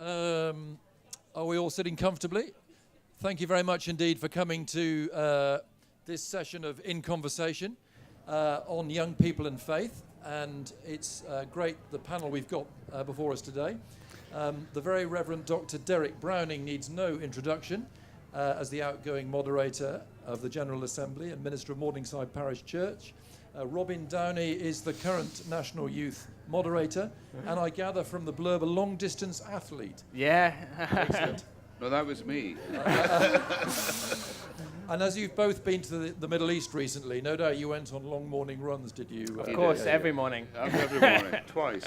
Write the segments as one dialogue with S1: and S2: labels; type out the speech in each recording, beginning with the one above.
S1: Are we all sitting comfortably? Thank you very much indeed for coming to this session of In Conversation on young people and faith. And it's great, the panel we've got before us today. The very Reverend Dr. Derek Browning needs no introduction as the outgoing moderator of the General Assembly and Minister of Morningside Parish Church. Robin Downie is the current National Youth moderator, and I gather from the blurb, a long-distance athlete.
S2: Yeah.
S1: Excellent.
S3: No, that was me.
S1: And as you've both been to the Middle East recently, no doubt you went on long morning runs, did you?
S2: Of course, every morning.
S3: Every morning, twice.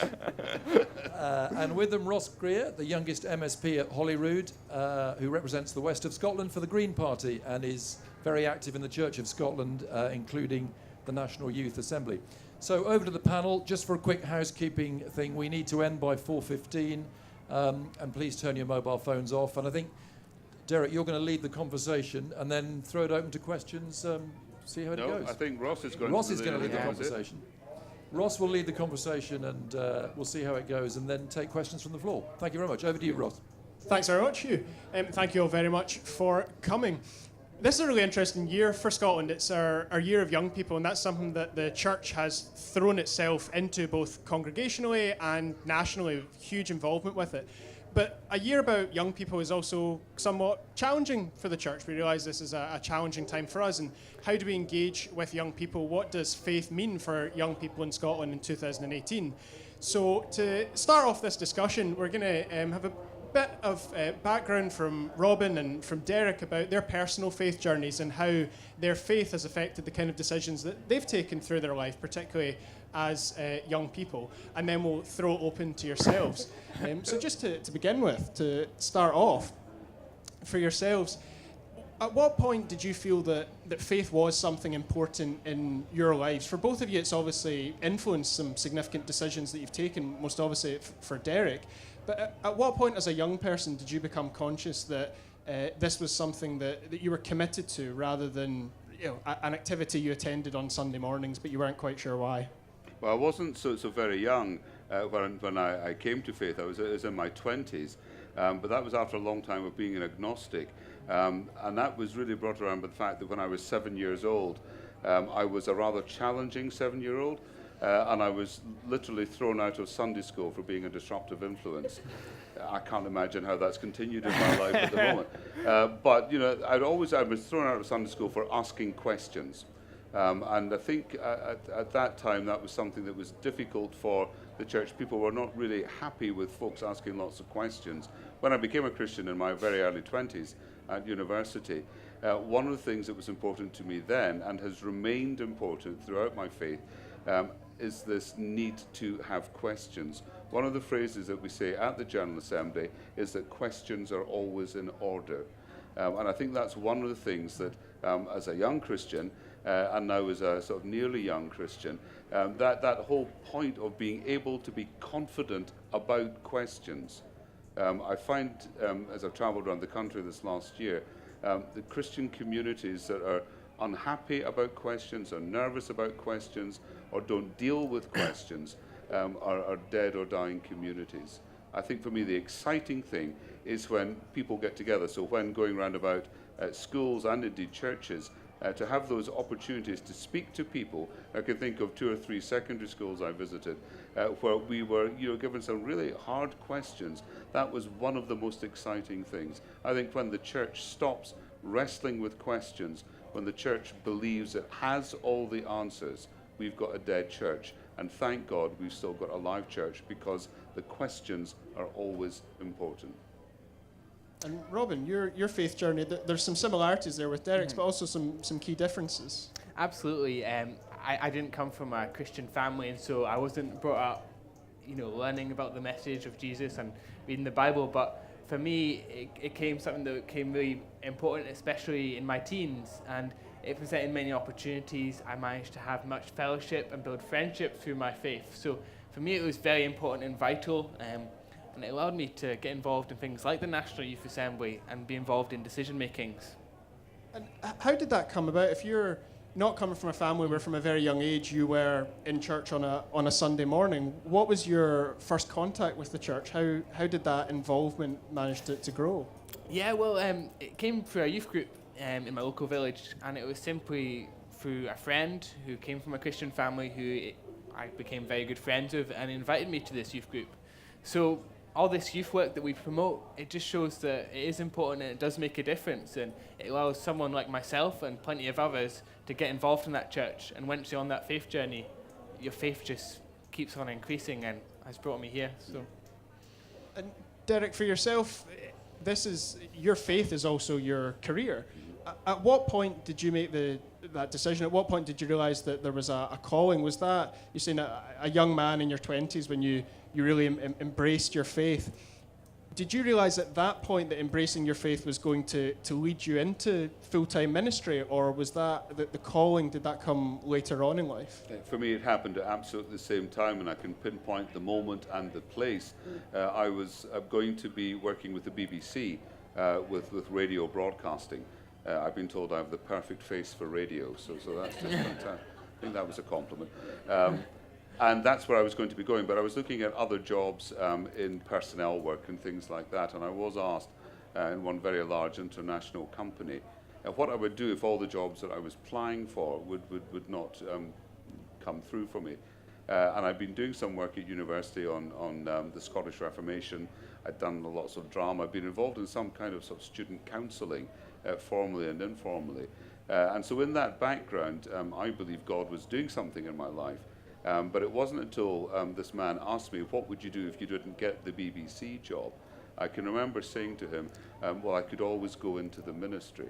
S1: And with them, Ross Greer, the youngest MSP at Holyrood, who represents the west of Scotland for the Green Party and is very active in the Church of Scotland, including the National Youth Assembly. So over to the panel, just for a quick housekeeping thing, we need to end by 4:15, and please turn your mobile phones off. And I think, Derek, you're going to lead the conversation and then throw it open to questions, see how it goes.
S3: No, I think Ross is going
S1: to lead the conversation. Ross will lead the conversation and we'll see how it goes and then take questions from the floor. Thank you very much. Over to you, Ross.
S4: Thanks very much, Hugh. Thank you all very much for coming. This is a really interesting year for Scotland. It's our year of young people, and that's something that the church has thrown itself into both congregationally and nationally, huge involvement with it. But a year about young people is also somewhat challenging for the church. We realise this is a challenging time for us, and how do we engage with young people? What does faith mean for young people in Scotland in 2018? So to start off this discussion, we're going to have a bit of background from Robin and from Derek about their personal faith journeys and how their faith has affected the kind of decisions that they've taken through their life, particularly as young people. And then we'll throw it open to yourselves. So just to begin with, to start off, for yourselves, at what point did you feel that faith was something important in your lives? For both of you, it's obviously influenced some significant decisions that you've taken, most obviously for Derek. But at what point as a young person did you become conscious that this was something that you were committed to rather than an activity you attended on Sunday mornings but you weren't quite sure why?
S3: Well, I wasn't so very young when I came to faith. I was in my 20s, but that was after a long time of being an agnostic. And that was really brought around by the fact that when I was 7 years old, I was a rather challenging 7-year-old. And I was literally thrown out of Sunday school for being a disruptive influence. I can't imagine how that's continued in my life at the moment. But I was thrown out of Sunday school for asking questions, and I think at that time that was something that was difficult for the church. People were not really happy with folks asking lots of questions. When I became a Christian in my very early 20s at university, one of the things that was important to me then and has remained important throughout my faith is this need to have questions. One of the phrases that we say at the General Assembly is that questions are always in order. And I think that's one of the things that, as a young Christian, and now as a sort of nearly young Christian, that whole point of being able to be confident about questions. I find, as I've travelled around the country this last year, the Christian communities that are unhappy about questions, are nervous about questions, or don't deal with questions, are dead or dying communities. I think for me the exciting thing is when people get together, so when going round about schools and indeed churches, to have those opportunities to speak to people. I can think of 2 or 3 secondary schools I visited where we were given some really hard questions. That was one of the most exciting things. I think when the church stops wrestling with questions, when the church believes it has all the answers, we've got a dead church. And thank God we've still got a live church because the questions are always important.
S4: And Robin, your faith journey, there's some similarities there with Derek's, but also some key differences.
S2: Absolutely. I didn't come from a Christian family, and so I wasn't brought up, learning about the message of Jesus and reading the Bible. But for me, it came something that became really important, especially in my teens, and it presented many opportunities. I managed to have much fellowship and build friendship through my faith. So for me, it was very important and vital, and it allowed me to get involved in things like the National Youth Assembly and be involved in decision makings.
S4: And how did that come about? If you're not coming from a family where from a very young age you were in church on a Sunday morning, what was your first contact with the church? How did that involvement manage to grow?
S2: Yeah, well, it came through a youth group in my local village, and it was simply through a friend who came from a Christian family who I became very good friends with and invited me to this youth group. So all this youth work that we promote, it just shows that it is important and it does make a difference, and it allows someone like myself and plenty of others to get involved in that church. And once you're on that faith journey, your faith just keeps on increasing and has brought me here. So,
S4: and Derek, for yourself, your faith is also your career. At what point did you make that decision? At what point did you realize that there was a calling? Was that, you're saying a young man in your 20s when you really embraced your faith? Did you realize at that point that embracing your faith was going to lead you into full-time ministry, or was that the calling, did that come later on in life?
S3: For me, it happened at absolutely the same time, and I can pinpoint the moment and the place. I was going to be working with the BBC with radio broadcasting. I've been told I have the perfect face for radio, so that's just fantastic. I think that was a compliment. And that's where I was going to be going, but I was looking at other jobs in personnel work and things like that, and I was asked in one very large international company what I would do if all the jobs that I was applying for would not come through for me. And I'd been doing some work at university on the Scottish Reformation. I'd done lots of drama. I'd been involved in some kind of student counselling, formally and informally. And so in that background, I believe God was doing something in my life. But it wasn't until this man asked me, what would you do if you didn't get the BBC job? I can remember saying to him, well, I could always go into the ministry.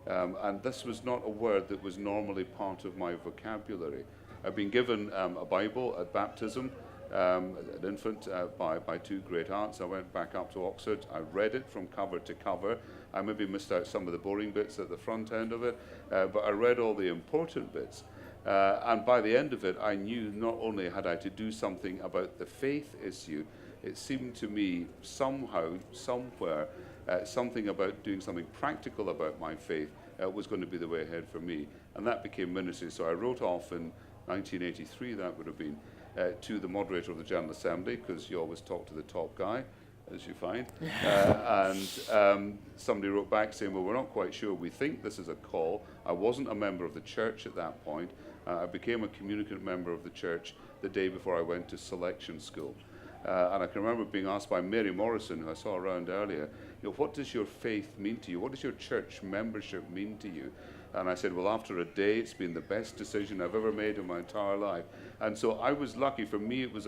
S3: And this was not a word that was normally part of my vocabulary. I've been given a Bible at baptism, an infant, by two great aunts. I went back up to Oxford. I read it from cover to cover. I maybe missed out some of the boring bits at the front end of it, but I read all the important bits. And by the end of it, I knew not only had I to do something about the faith issue, it seemed to me somehow, somewhere, something about doing something practical about my faith was going to be the way ahead for me. And that became ministry. So I wrote off in 1983, that would have been, to the moderator of the General Assembly, because you always talk to the top guy, as you find. And somebody wrote back saying, well, we're not quite sure. We think this is a call. I wasn't a member of the church at that point. I became a communicant member of the church the day before I went to selection school. And I can remember being asked by Mary Morrison, who I saw around earlier, what does your faith mean to you? What does your church membership mean to you? And I said, well, after a day, it's been the best decision I've ever made in my entire life. And so I was lucky. For me, it was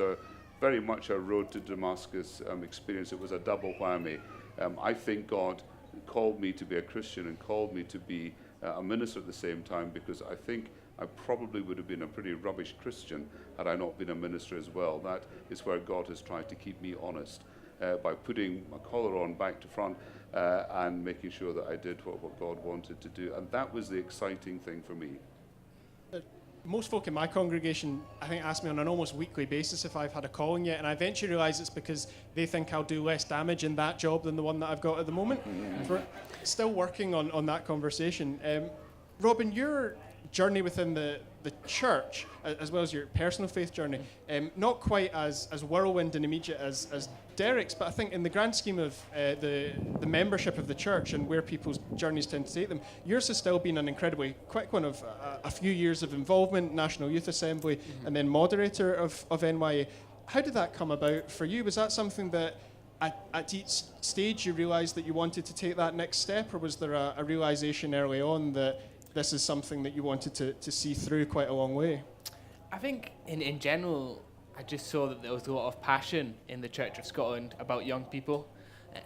S3: very much a road to Damascus experience. It was a double whammy. I think God called me to be a Christian and called me to be a minister at the same time, because I think I probably would have been a pretty rubbish Christian had I not been a minister as well. That is where God has tried to keep me honest by putting my collar on back to front and making sure that I did what God wanted to do. And that was the exciting thing for me.
S4: Most folk in my congregation, I think, ask me on an almost weekly basis if I've had a calling yet, and I eventually realise it's because they think I'll do less damage in that job than the one that I've got at the moment. We're still working on that conversation. Robin, your journey within the church, as well as your personal faith journey, not quite as whirlwind and immediate as Derek's, but I think in the grand scheme of the membership of the church and where people's journeys tend to take them, yours has still been an incredibly quick one of a few years of involvement, National Youth Assembly, and then moderator of Ywca. How did that come about for you? Was that something that at each stage you realised that you wanted to take that next step, or was there a realisation early on that this is something that you wanted to see through quite a long way?
S2: I think in general, I just saw that there was a lot of passion in the Church of Scotland about young people,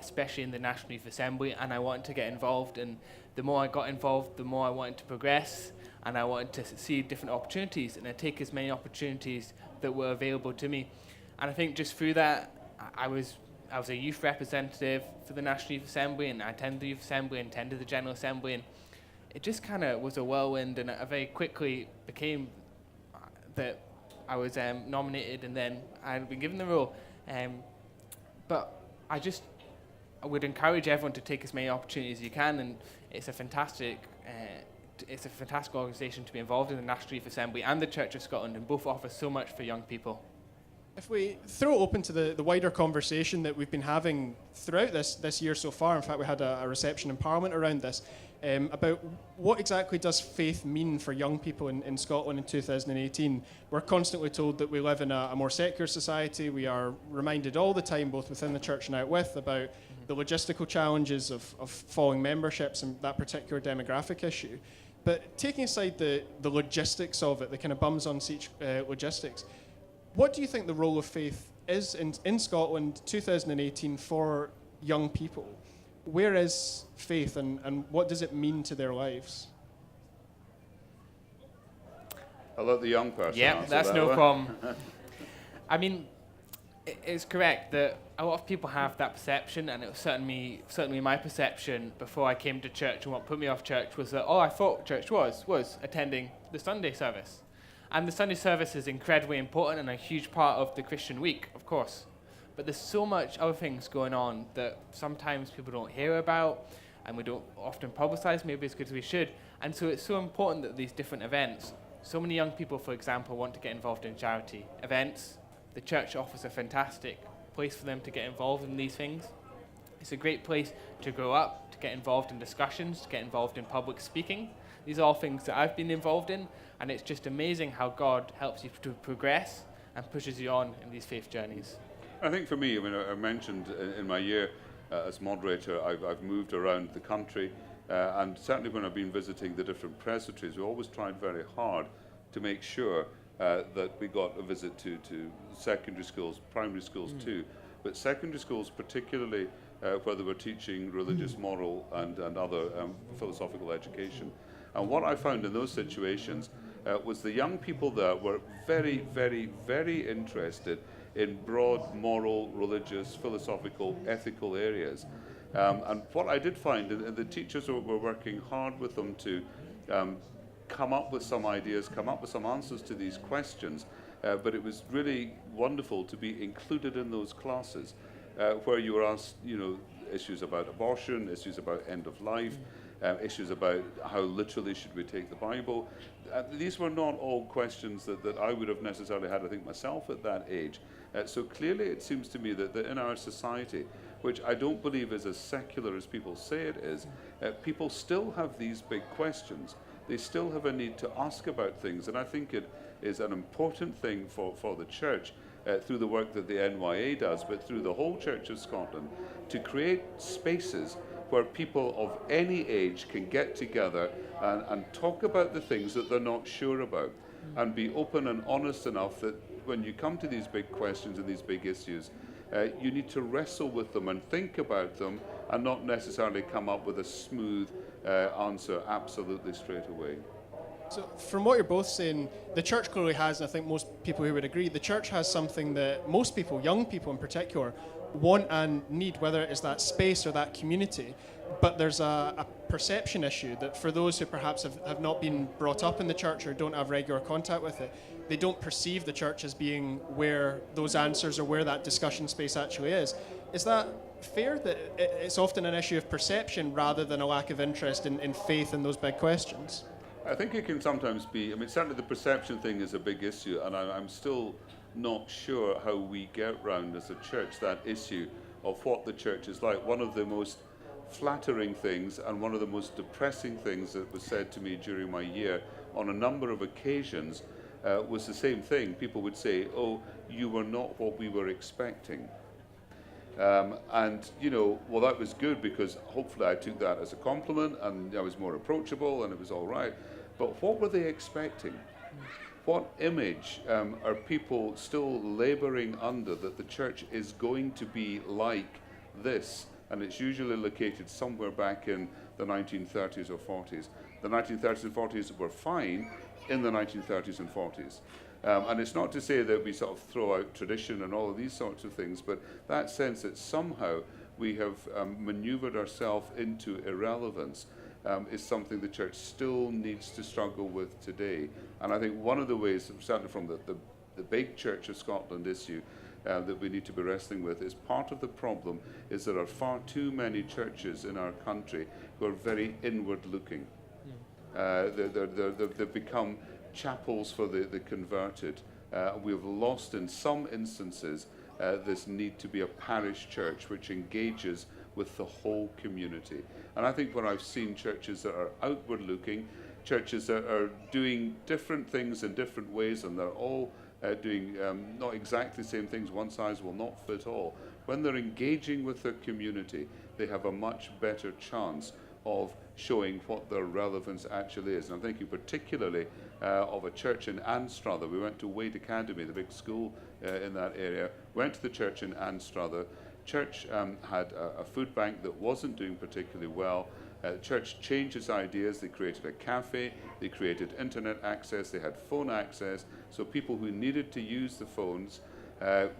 S2: especially in the National Youth Assembly, and I wanted to get involved. And the more I got involved, the more I wanted to progress, and I wanted to see different opportunities and take as many opportunities that were available to me. And I think just through that, I was a youth representative for the National Youth Assembly, and I attended the Youth Assembly and attended the General Assembly, and it just kind of was a whirlwind, and I very quickly became that I was nominated, and then I had been given the role. But I would encourage everyone to take as many opportunities as you can, and it's a fantastic it's a fantastic organisation to be involved in. The National Youth Assembly and the Church of Scotland, and both offer so much for young people.
S4: If we throw it open to the wider conversation that we've been having throughout this year so far, in fact, we had a reception in Parliament around this, about what exactly does faith mean for young people in Scotland in 2018. We're constantly told that we live in a more secular society. We are reminded all the time, both within the church and out with, about the logistical challenges of falling memberships and that particular demographic issue. But taking aside the logistics of it, the kind of bums on seat logistics, what do you think the role of faith is in Scotland 2018 for young people? Where is faith and what does it mean to their lives?
S3: I'll let the young person
S2: Yeah,
S3: answer
S2: that's
S3: that
S2: no
S3: one.
S2: problem. I mean, it's correct that a lot of people have that perception, and it was certainly my perception before I came to church, and what put me off church was that all I thought church was attending the Sunday service. And the Sunday service is incredibly important and a huge part of the Christian week, of course. But there's so much other things going on that sometimes people don't hear about, and we don't often publicize, maybe as good as we should. And so it's so important that these different events, so many young people, for example, want to get involved in charity events. The church offers a fantastic place for them to get involved in these things. It's a great place to grow up, to get involved in discussions, to get involved in public speaking. These are all things that I've been involved in, and it's just amazing how God helps you to progress and pushes you on in these faith journeys.
S3: I think for me, I mean, I mentioned in my year as moderator, I've moved around the country, and certainly when I've been visiting the different presbyteries, we always tried very hard to make sure that we got a visit to secondary schools, primary schools too, but secondary schools particularly where they were teaching religious, moral and other philosophical education. And what I found in those situations was the young people there were very, very, very interested in broad moral, religious, philosophical, ethical areas. And what I did find, and the teachers were working hard with them to come up with some ideas, come up with some answers to these questions, but it was really wonderful to be included in those classes where you were asked, issues about abortion, issues about end of life, issues about how literally should we take the Bible. These were not all questions that I would have necessarily had, I think, myself at that age. So clearly it seems to me that in our society, which I don't believe is as secular as people say it is, people still have these big questions. They still have a need to ask about things, and I think it is an important thing for the church, through the work that the NYA does, but through the whole Church of Scotland, to create spaces where people of any age can get together and talk about the things that they're not sure about, and be open and honest enough that when you come to these big questions and these big issues, you need to wrestle with them and think about them and not necessarily come up with a smooth answer absolutely straight away.
S4: So from what you're both saying, the church clearly has, and I think most people here would agree, the church has something that most people, young people in particular, want and need, whether it is that space or that community. But there's a perception issue that for those who perhaps have not been brought up in the church or don't have regular contact with it, they don't perceive the church as being where those answers or where that discussion space actually is. Is that fair, that it's often an issue of perception rather than a lack of interest in faith in those big questions?
S3: I think it can sometimes be, I mean, certainly the perception thing is a big issue, and I'm still not sure how we get round as a church that issue of what the church is like. One of the most flattering things and one of the most depressing things that was said to me during my year on a number of occasions was the same thing. People would say, "Oh, you were not what we were expecting." And, well, that was good because hopefully I took that as a compliment and I was more approachable and it was all right. But what were they expecting? What image are people still laboring under that the church is going to be like this? And it's usually located somewhere back in the 1930s or 40s. The 1930s and 40s were fine in the 1930s and 40s. And it's not to say that we sort of throw out tradition and all of these sorts of things, but that sense that somehow we have maneuvered ourselves into irrelevance is something the church still needs to struggle with today. And I think one of the ways, certainly from the big Church of Scotland issue that we need to be wrestling with, is part of the problem is there are far too many churches in our country who are very inward looking. They've become chapels for the converted. We've lost in some instances this need to be a parish church which engages with the whole community. And I think when I've seen churches that are outward looking, churches that are doing different things in different ways, and they're all doing not exactly the same things, one size will not fit all. When they're engaging with their community, they have a much better chance of showing what their relevance actually is. And I'm thinking particularly of a church in Anstruther. We went to Wade Academy, the big school in that area, went to the church in Anstruther. Church had a food bank that wasn't doing particularly well. The church changed its ideas. They created a cafe, they created internet access, they had phone access, so people who needed to use the phones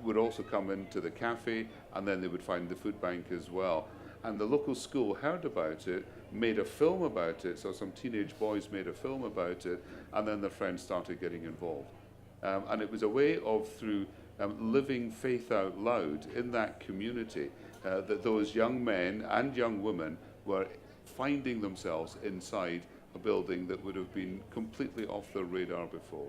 S3: would also come into the cafe, and then they would find the food bank as well. And the local school heard about it, made a film about it, so some teenage boys made a film about it, and then their friends started getting involved. And it was a way of, through living faith out loud in that community, that those young men and young women were finding themselves inside a building that would have been completely off their radar before.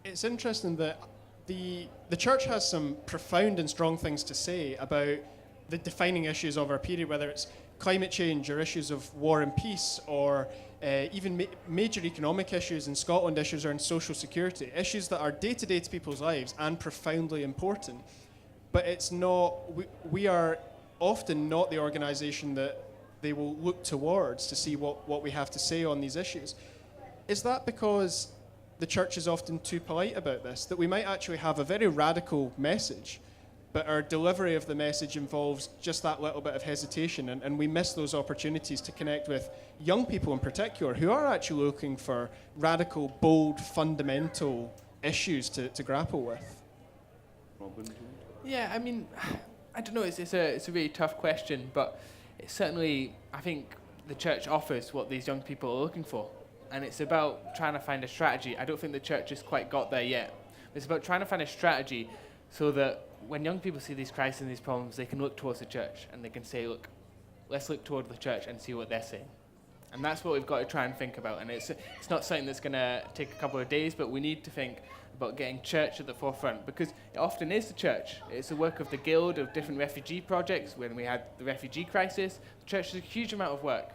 S4: It's interesting that the church has some profound and strong things to say about the defining issues of our period, whether it's climate change or issues of war and peace, or even major economic issues in Scotland, issues around social security, issues that are day-to-day to people's lives and profoundly important. But it's not, we are often not the organisation that they will look towards to see what we have to say on these issues. Is that because the church is often too polite about this, that we might actually have a very radical message, but our delivery of the message involves just that little bit of hesitation, and we miss those opportunities to connect with young people in particular who are actually looking for radical, bold, fundamental issues to grapple with?
S3: Robin?
S2: Yeah, I mean, I don't know, it's a really tough question, but it's certainly, I think the church offers what these young people are looking for. And it's about trying to find a strategy. I don't think the church has quite got there yet. It's about trying to find a strategy so that when young people see these crises and these problems, they can look towards the church and they can say, look, let's look toward the church and see what they're saying. And that's what we've got to try and think about. And it's not something that's going to take a couple of days, but we need to think about getting church at the forefront, because it often is the church. It's the work of the Guild, of different refugee projects. When we had the refugee crisis, the church did a huge amount of work.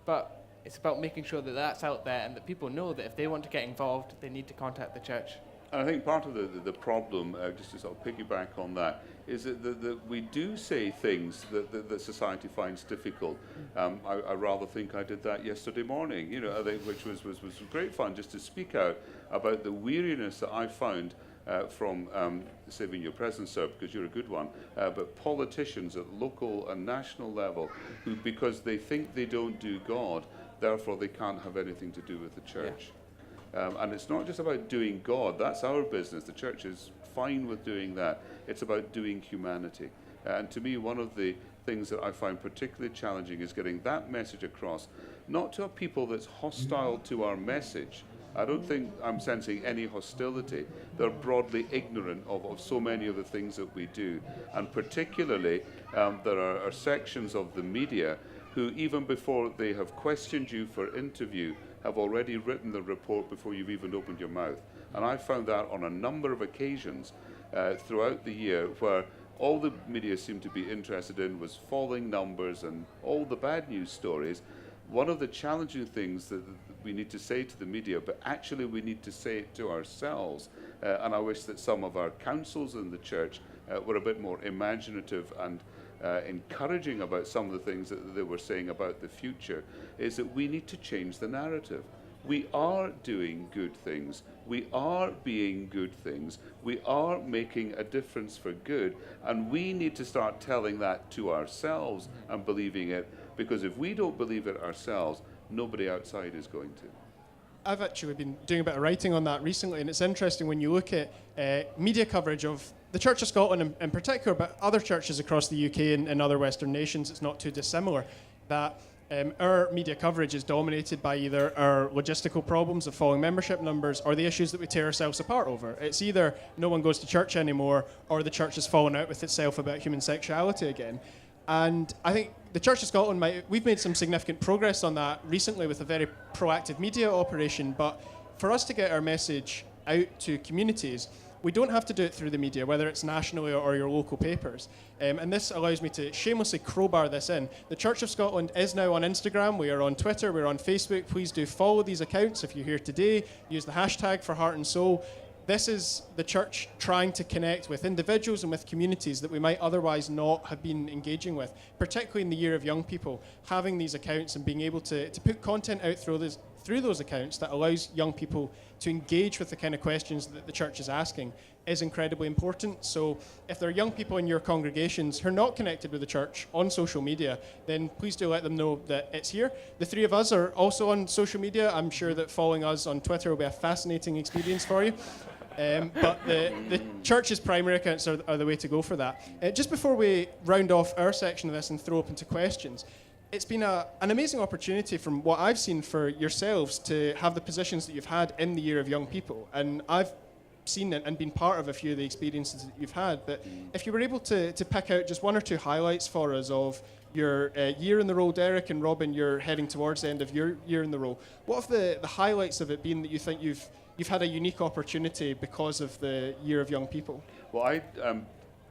S2: But it's about making sure that that's out there and that people know that if they want to get involved, they need to contact the church.
S3: And I think part of the problem, just to sort of piggyback on that, is that we do say things that society finds difficult. I rather think I did that yesterday morning, I think, which was great fun, just to speak out about the weariness that I found from saving your presence, sir, because you're a good one, but politicians at local and national level who, because they think they don't do God, therefore they can't have anything to do with the church. Yeah. And it's not just about doing God, that's our business. The church is fine with doing that. It's about doing humanity. And to me, one of the things that I find particularly challenging is getting that message across, not to a people that's hostile to our message. I don't think I'm sensing any hostility. They're broadly ignorant of so many of the things that we do. And particularly, there are sections of the media who, even before they have questioned you for interview, have already written the report before you've even opened your mouth. And I found that on a number of occasions throughout the year, where all the media seemed to be interested in was falling numbers and all the bad news stories. One of the challenging things that we need to say to the media, but actually we need to say it to ourselves, and I wish that some of our councils in the church were a bit more imaginative and encouraging about some of the things that they were saying about the future, is that we need to change the narrative. We are doing good things. We are being good things. We are making a difference for good. And we need to start telling that to ourselves and believing it, because if we don't believe it ourselves, nobody outside is going to.
S4: I've actually been doing a bit of writing on that recently, and it's interesting when you look at media coverage of the Church of Scotland in particular, but other churches across the UK and other Western nations, it's not too dissimilar, that our media coverage is dominated by either our logistical problems of falling membership numbers or the issues that we tear ourselves apart over. It's either no one goes to church anymore or the church has fallen out with itself about human sexuality again. And I think the Church of Scotland, we've made some significant progress on that recently with a very proactive media operation, but for us to get our message out to communities, we don't have to do it through the media, whether it's nationally or your local papers. And this allows me to shamelessly crowbar this in. The Church of Scotland is now on Instagram, we are on Twitter, we're on Facebook. Please do follow these accounts. If you're here today, use the hashtag for Heart and Soul. This is the church trying to connect with individuals and with communities that we might otherwise not have been engaging with, particularly in the year of young people. Having these accounts and being able to put content out through those accounts that allows young people to engage with the kind of questions that the church is asking is incredibly important. So if there are young people in your congregations who are not connected with the church on social media, then please do let them know that it's here. The three of us are also on social media. I'm sure that following us on Twitter will be a fascinating experience for you. But the church's primary accounts are the way to go for that. Just before we round off our section of this and throw open to questions, it's been an amazing opportunity from what I've seen for yourselves to have the positions that you've had in the year of young people. And I've seen it and been part of a few of the experiences that you've had. But if you were able to pick out just one or two highlights for us of your year in the role, Derek and Robin, you're heading towards the end of your year in the role. What have the highlights of it been that you think you've had a unique opportunity because of the year of young people?
S3: Well, I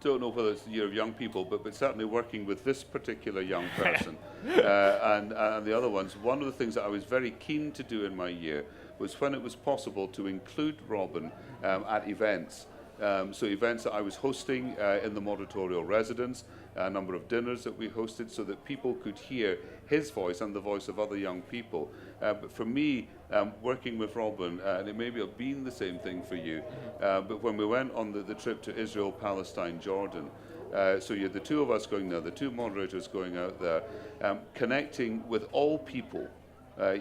S3: don't know whether it's the year of young people, but certainly working with this particular young person and the other ones. One of the things that I was very keen to do in my year was when it was possible to include Robin at events. So events that I was hosting in the Mauditorial residence, a number of dinners that we hosted so that people could hear his voice and the voice of other young people. But for me, working with Robin, and it may have been the same thing for you, but when we went on the trip to Israel, Palestine, Jordan, so you had the two of us going there, the two moderators going out there, connecting with all people,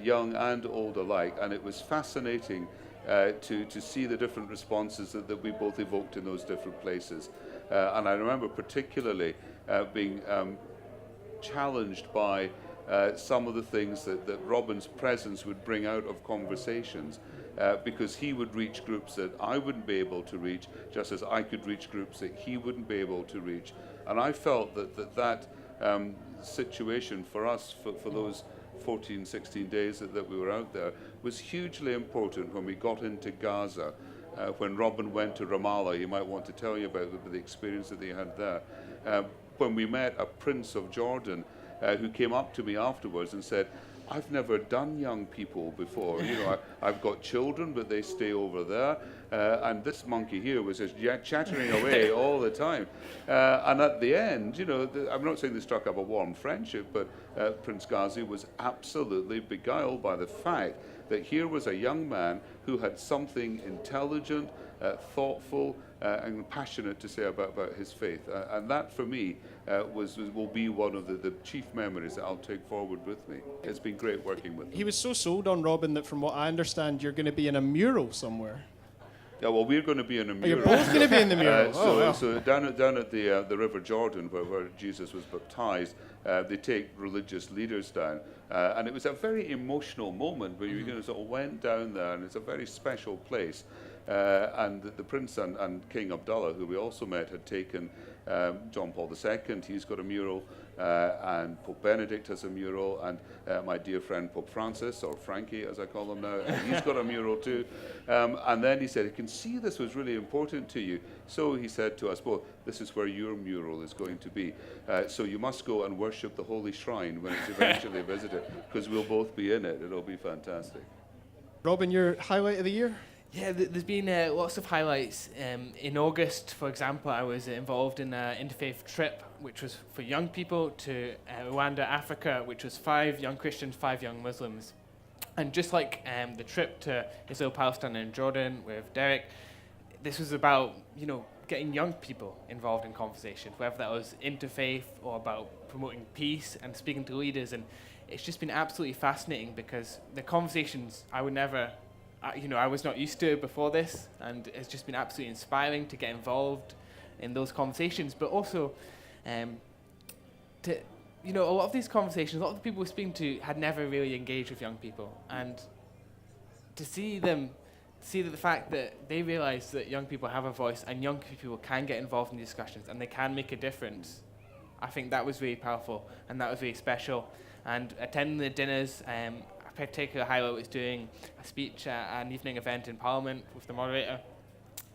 S3: young and old alike, and it was fascinating to see the different responses that we both evoked in those different places. And I remember particularly being challenged by some of the things that Robin's presence would bring out of conversations, because he would reach groups that I wouldn't be able to reach, just as I could reach groups that he wouldn't be able to reach. And I felt that situation for us, for those 14, 16 days that we were out there, was hugely important when we got into Gaza. When Robin went to Ramallah, he might want to tell you about the experience that they had there. When we met a prince of Jordan who came up to me afterwards and said, I've never done young people before. You know, I've got children, but they stay over there. And this monkey here was just chattering away all the time. And at the end, you know, I'm not saying they struck up a warm friendship, but Prince Ghazi was absolutely beguiled by the fact that here was a young man who had something intelligent, thoughtful, and passionate to say about his faith. And that, for me, will be one of the chief memories that I'll take forward with me. It's been great working with him.
S4: He was so sold on Robin that, from what I understand, you're going to be in a mural somewhere.
S3: Yeah, well, we're going to be in a mural.
S4: You're both going to be in the mural.
S3: So down at the River Jordan, where Jesus was baptized, they take religious leaders down. And it was a very emotional moment where you sort of went down there, and it's a very special place. And the Prince and King Abdullah, who we also met, had taken John Paul II. He's got a mural, and Pope Benedict has a mural, and my dear friend Pope Francis, or Frankie as I call him now, he's got a mural too. And then he said, I can see this was really important to you. So he said to us, well, this is where your mural is going to be. So you must go and worship the Holy Shrine when it's eventually visited, because we'll both be in it. It'll be fantastic.
S4: Robin, your highlight of the year?
S2: Yeah, there's been lots of highlights. In August, for example, I was involved in an interfaith trip, which was for young people, to Rwanda, Africa, which was 5 young Christians, 5 young Muslims. And just like the trip to Israel, Palestine, and Jordan with Derek, this was about, getting young people involved in conversations, whether that was interfaith or about promoting peace and speaking to leaders. And it's just been absolutely fascinating, because the conversations I would never... I was not used to it before this, and it's just been absolutely inspiring to get involved in those conversations. But also, a lot of these conversations, a lot of the people we're speaking to had never really engaged with young people, and to see the fact that they realize that young people have a voice and young people can get involved in discussions and they can make a difference I think that was really powerful and that was really special. And attending the dinners, a particular highlight was doing a speech at an evening event in Parliament with the moderator.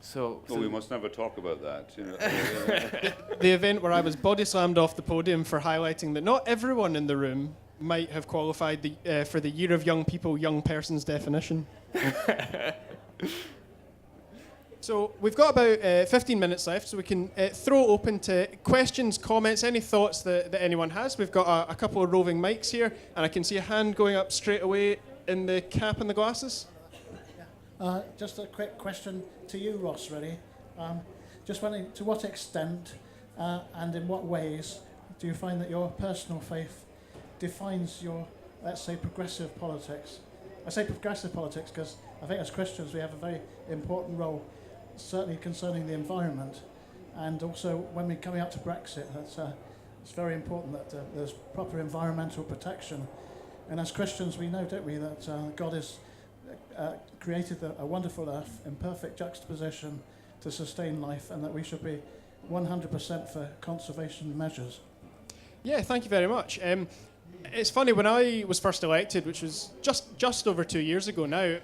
S2: So
S3: we must never talk about that. You know.
S4: The event where I was body slammed off the podium for highlighting that not everyone in the room might have qualified for the Year of Young People, Young Persons definition. So we've got about 15 minutes left, so we can throw open to questions, comments, any thoughts that anyone has. We've got a couple of roving mics here, and I can see a hand going up straight away in the cap and the glasses.
S5: Just a quick question to you, Ross, really. Just wondering, to what extent and in what ways do you find that your personal faith defines your, let's say, progressive politics? I say progressive politics because I think as Christians we have a very important role, certainly concerning the environment, and also when we're coming up to Brexit, it's very important that there's proper environmental protection. And as Christians we know, don't we, that God has created a wonderful earth in perfect juxtaposition to sustain life, and that we should be 100% for conservation measures.
S4: Yeah, thank you very much. It's funny, when I was first elected, which was just over 2 years ago now,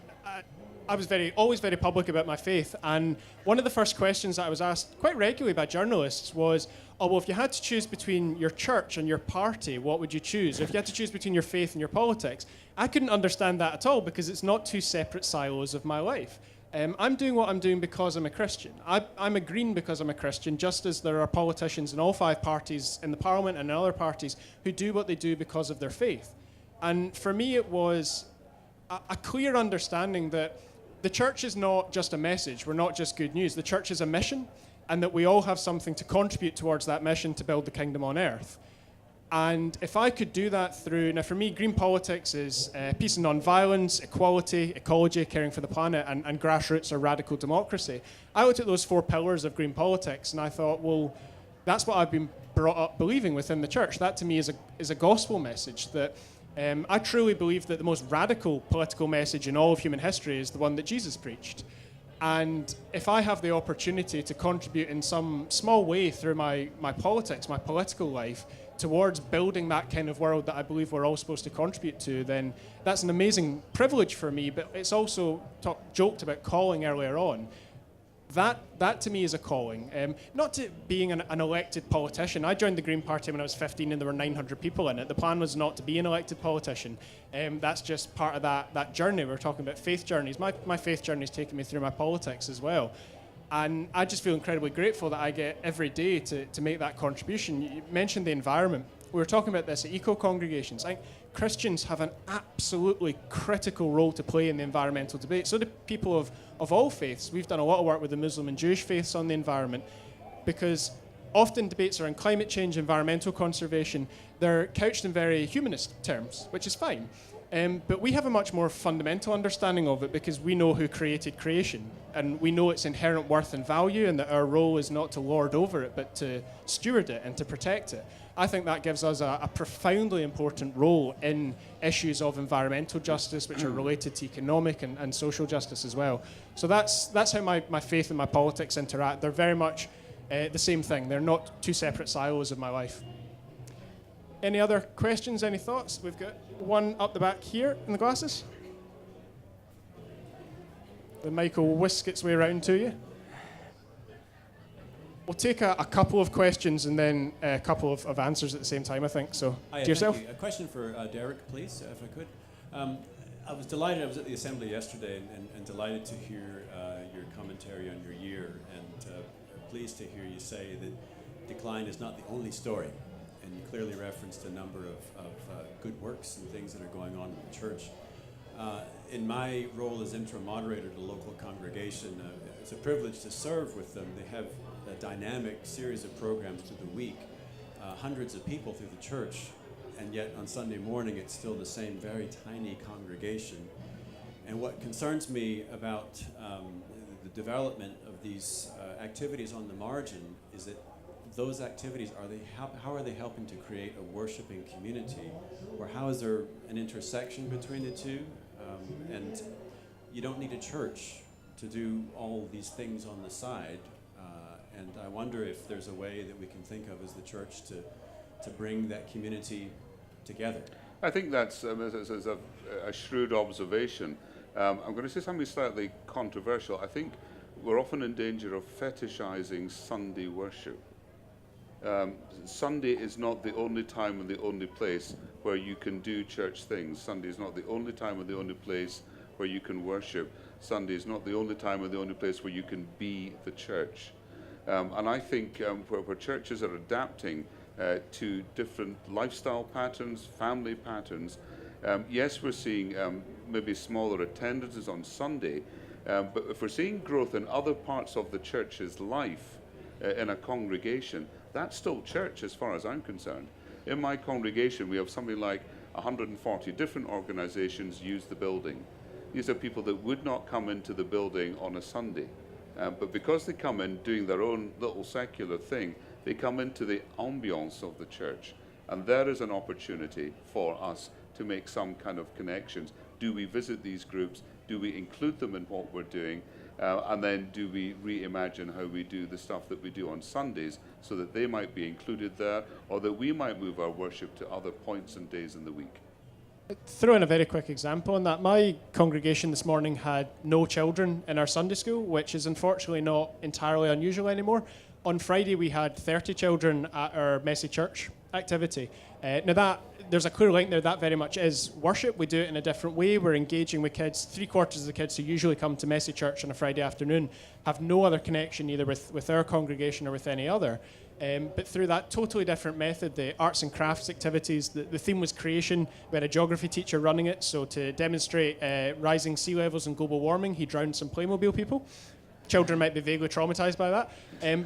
S4: I was always very public about my faith, and one of the first questions that I was asked quite regularly by journalists was, oh, well, if you had to choose between your church and your party, what would you choose? Or if you had to choose between your faith and your politics, I couldn't understand that at all, because it's not two separate silos of my life. I'm doing what I'm doing because I'm a Christian. I'm a Green because I'm a Christian, just as there are politicians in all 5 parties in the Parliament and in other parties who do what they do because of their faith. And for me, it was a clear understanding that the church is not just a message, we're not just good news. The church is a mission, and that we all have something to contribute towards that mission to build the kingdom on earth. And if I could do that through, now for me, green politics is peace and non-violence, equality, ecology, caring for the planet, and grassroots or radical democracy. I looked at those 4 pillars of green politics and I thought, well, that's what I've been brought up believing within the church. That to me is a gospel message that I truly believe that the most radical political message in all of human history is the one that Jesus preached. And if I have the opportunity to contribute in some small way through my politics, my political life, towards building that kind of world that I believe we're all supposed to contribute to, then that's an amazing privilege for me. But it's also joked about calling earlier on. That to me is a calling. Not to being an elected politician. I joined the Green Party when I was 15 and there were 900 people in it. The plan was not to be an elected politician. That's just part of that journey. We're talking about faith journeys. My faith journey has taken me through my politics as well. And I just feel incredibly grateful that I get every day to make that contribution. You mentioned the environment. We were talking about this at eco-congregations. I think Christians have an absolutely critical role to play in the environmental debate. So do people of all faiths. We've done a lot of work with the Muslim and Jewish faiths on the environment, because often debates around climate change, environmental conservation, they're couched in very humanist terms, which is fine. But we have a much more fundamental understanding of it because we know who created creation, and we know its inherent worth and value, and that our role is not to lord over it, but to steward it and to protect it. I think that gives us a profoundly important role in issues of environmental justice, which are related to economic and social justice as well. So that's how my faith and my politics interact. They're very much the same thing. They're not two separate silos of my life. Any other questions, any thoughts? We've got one up the back here in the glasses. The mic will whisk its way around to you. We'll take a couple of questions and then a couple of answers at the same time, I think. So,
S6: Hi,
S4: to yourself.
S6: thank you. A question for Derek, please, if I could. I was delighted. I was at the assembly yesterday and delighted to hear your commentary on your year, and pleased to hear you say that decline is not the only story. And you clearly referenced a number of good works and things that are going on in the church. In my role as interim moderator to a local congregation, it's a privilege to serve with them. They have a dynamic series of programs through the week, hundreds of people through the church, and yet on Sunday morning it's still the same very tiny congregation. And what concerns me about the development of these activities on the margin is that those activities, how are they helping to create a worshiping community? Or how is there an intersection between the two? And you don't need a church to do all these things on the side. And I wonder if there's a way that we can think of as the church to to bring that community together?
S3: I think that's a shrewd observation. I'm going to say something slightly controversial. I think we're often in danger of fetishizing Sunday worship. Sunday is not the only time and the only place where you can do church things. Sunday is not the only time and the only place where you can worship. Sunday is not the only time or the only place where you can be the church. And I think where churches are adapting to different lifestyle patterns, family patterns, yes, we're seeing maybe smaller attendances on Sunday, but if we're seeing growth in other parts of the church's life in a congregation, that's still church as far as I'm concerned. In my congregation, we have something like 140 different organizations use the building. These are people that would not come into the building on a Sunday. But because they come in doing their own little secular thing, they come into the ambience of the church. And there is an opportunity for us to make some kind of connections. Do we visit these groups? Do we include them in what we're doing? And then do we reimagine how we do the stuff that we do on Sundays so that they might be included there, or that we might move our worship to other points and days in the week?
S4: Throw in a very quick example on that. My congregation this morning had no children in our Sunday school, which is unfortunately not entirely unusual anymore. On Friday, we had 30 children at our Messy Church activity. There's a clear link there. That very much is worship. We do it in a different way. We're engaging with kids. 3/4 of the kids who usually come to Messy Church on a Friday afternoon have no other connection either with our congregation or with any other. But through that totally different method, the arts and crafts activities, the theme was creation. We had a geography teacher running it, so to demonstrate rising sea levels and global warming, he drowned some Playmobil people. Children might be vaguely traumatized by that.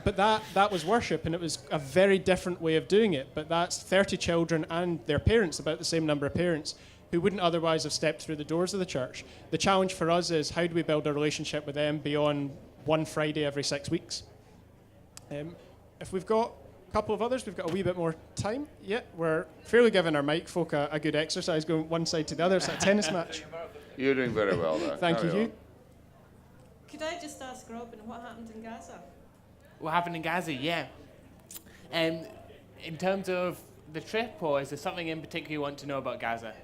S4: But that was worship, and it was a very different way of doing it. But that's 30 children and their parents, about the same number of parents, who wouldn't otherwise have stepped through the doors of the church. The challenge for us is, how do we build a relationship with them beyond one Friday every 6 weeks? If we've got a couple of others, we've got a wee bit more time. Yeah, we're fairly giving our mic folk a good exercise, going one side to the other. It's like a tennis match.
S3: You're doing very well there.
S4: Thank you, Hugh.
S7: Could I just ask Robin, what happened in Gaza?
S2: What happened in Gaza? Yeah. In terms of the trip, or is there something in particular you want to know about Gaza?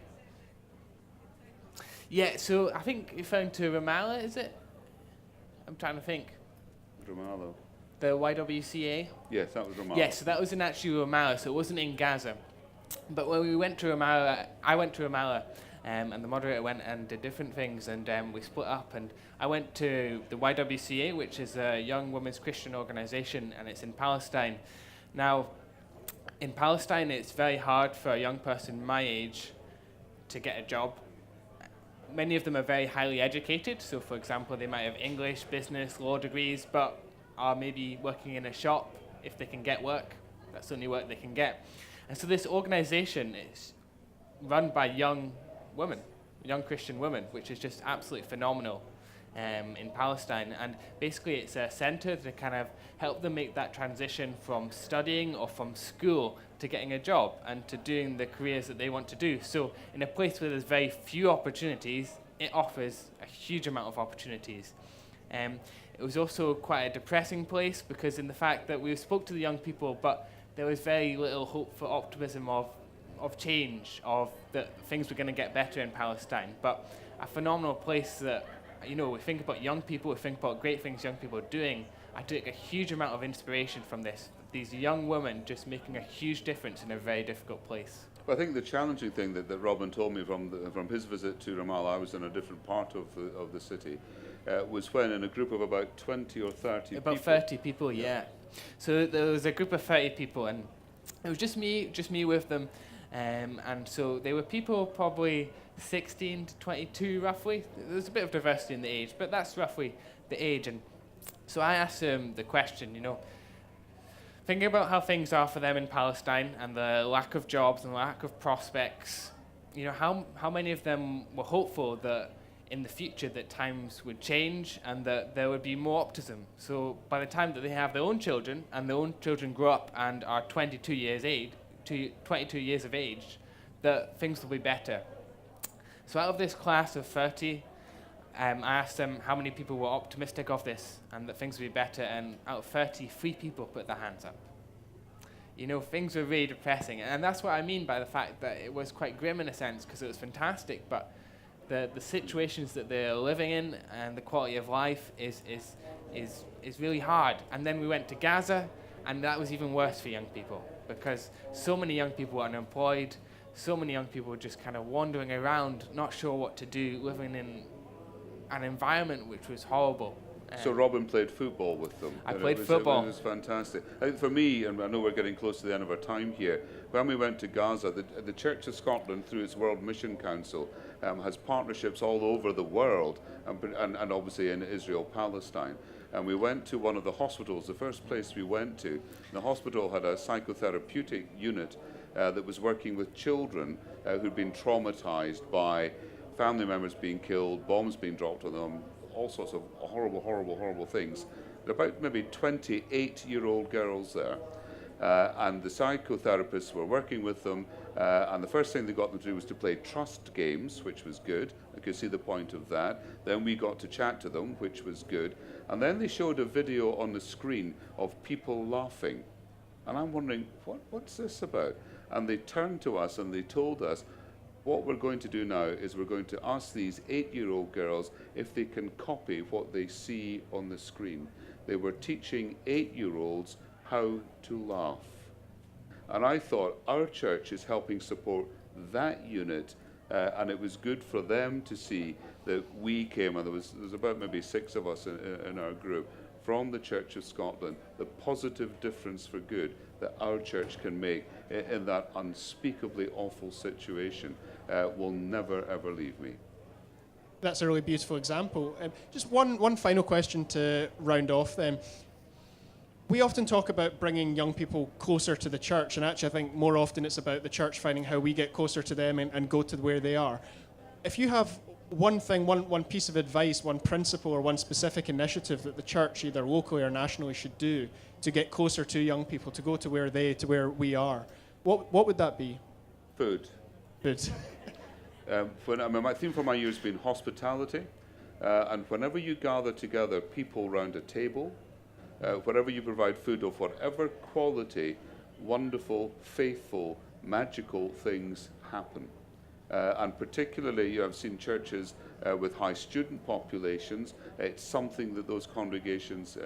S2: Yeah, so I think you found to Ramallah, is it? I'm trying to think.
S3: Ramallah.
S2: The YWCA?
S3: Yes, that was Ramallah.
S2: Yes, so that was in actually Ramallah, so it wasn't in Gaza. But when we went to Ramallah, I went to Ramallah, and the moderator went and did different things, and we split up, and I went to the YWCA, which is a young women's Christian organization, and it's in Palestine. Now, in Palestine, it's very hard for a young person my age to get a job. Many of them are very highly educated, so for example, they might have English, business, law degrees, but are maybe working in a shop if they can get work. That's the only work they can get. And so this organization is run by young women, young Christian women, which is just absolutely phenomenal in Palestine. And basically it's a center to kind of help them make that transition from studying or from school to getting a job and to doing the careers that they want to do. So in a place where there's very few opportunities, it offers a huge amount of opportunities. It was also quite a depressing place, because in the fact that we spoke to the young people, but there was very little hope for optimism of change, of that things were going to get better in Palestine. But a phenomenal place that, you know, we think about young people, we think about great things young people are doing. I took a huge amount of inspiration from this. These young women just making a huge difference in a very difficult place.
S3: Well, I think the challenging thing that Robin told me from his visit to Ramallah, I was in a different part of the city, was when in a group of about 20 or 30
S2: about
S3: people.
S2: 30 people, yeah. So there was a group of 30 people, and it was just me with them. And so they were people probably 16 to 22 roughly. There's a bit of diversity in the age, but that's roughly the age. And so I asked them the question, you know, thinking about how things are for them in Palestine and the lack of jobs and lack of prospects, you know, how many of them were hopeful that in the future that times would change and that there would be more optimism. So by the time that they have their own children and their own children grow up and are 22 years of age, that things will be better. So out of this class of 30, I asked them how many people were optimistic of this and that things would be better, and out of 30, 3 people put their hands up. you know, things were really depressing. And that's what I mean by the fact that it was quite grim in a sense, because it was fantastic, but the situations that they're living in and the quality of life is really hard. And then we went to Gaza, and that was even worse for young people, because so many young people were unemployed, so many young people were just kind of wandering around, not sure what to do, living in an environment which was horrible.
S3: So Robin played football with them.
S2: I played football.
S3: It was fantastic. I think for me, and I know we're getting close to the end of our time here, when we went to Gaza, the Church of Scotland, through its World Mission Council, has partnerships all over the world, and obviously in Israel, Palestine. And we went to one of the hospitals, the first place we went to. And the hospital had a psychotherapeutic unit that was working with children who'd been traumatized by family members being killed, bombs being dropped on them, all sorts of horrible things. There were about maybe 28-year-old girls there, and the psychotherapists were working with them, and the first thing they got them to do was to play trust games, which was good. I could see the point of that. Then we got to chat to them, which was good. And then they showed a video on the screen of people laughing. And I'm wondering, what's this about? And they turned to us and they told us, what we're going to do now is we're going to ask these 8-year-old girls if they can copy what they see on the screen. They were teaching 8-year-olds how to laugh. And I thought our church is helping support that unit, and it was good for them to see that we came, and there was about maybe 6 of us in our group, from the Church of Scotland, the positive difference for good that our church can make in that unspeakably awful situation will never, ever leave me.
S4: That's a really beautiful example. Just one final question to round off then. We often talk about bringing young people closer to the church, and actually I think more often it's about the church finding how we get closer to them and go to where they are. If you have one thing, one piece of advice, one principle or one specific initiative that the church, either locally or nationally, should do to get closer to young people, to go to where we are, what would that be?
S3: Food.
S4: Food.
S3: My theme for my year has been hospitality, and whenever you gather together people around a table, wherever you provide food of whatever quality, wonderful, faithful, magical things happen. And particularly, I've seen churches with high student populations. It's something that those congregations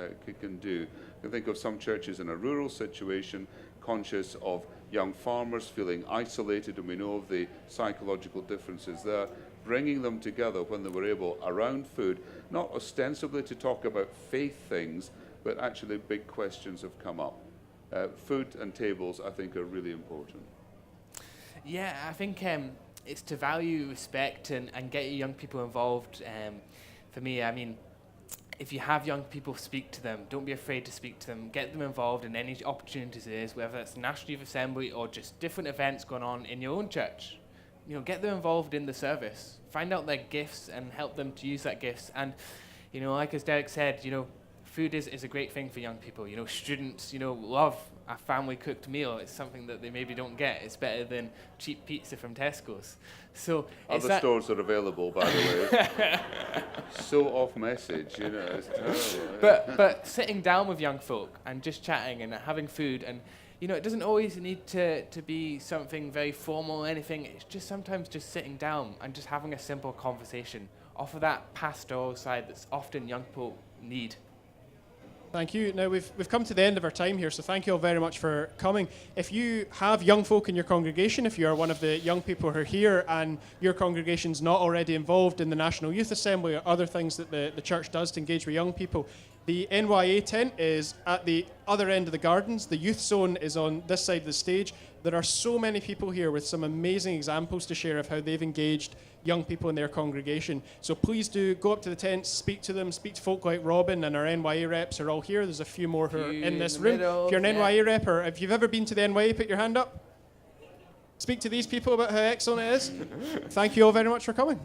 S3: can do. I think of some churches in a rural situation, conscious of young farmers feeling isolated, and we know of the psychological differences there, bringing them together when they were able around food, not ostensibly to talk about faith things, but actually big questions have come up. Food and tables, I think, are really important.
S2: Yeah, I think it's to value, respect, and get your young people involved. For me, I mean, if you have young people, speak to them. Don't be afraid to speak to them. Get them involved in any opportunities there is, whether it's National Youth Assembly or just different events going on in your own church. You know, get them involved in the service. Find out their gifts and help them to use that gifts. And, you know, like as Derek said, you know, food is a great thing for young people. You know, students, you know, love a family cooked meal. It's something that they maybe don't get. It's better than cheap pizza from Tesco's. So
S3: other stores are available, by the way. So off message, you know, it's terrible.
S2: But sitting down with young folk and just chatting and having food, and you know, it doesn't always need to be something very formal or anything. It's just sometimes just sitting down and just having a simple conversation. Offer that pastoral side that's often young people need.
S4: Thank you. Now, we've come to the end of our time here, so thank you all very much for coming. If you have young folk in your congregation, if you are one of the young people who are here and your congregation's not already involved in the National Youth Assembly or other things that the church does to engage with young people, the NYA tent is at the other end of the gardens. The youth zone is on this side of the stage. There are so many people here with some amazing examples to share of how they've engaged young people in their congregation. So please do go up to the tents, speak to them, speak to folk like Robin, and our NYA reps are all here. There's a few more who are in this room. If you're an NYA rep, or if you've ever been to the NYA, put your hand up. Speak to these people about how excellent it is. Thank you all very much for coming.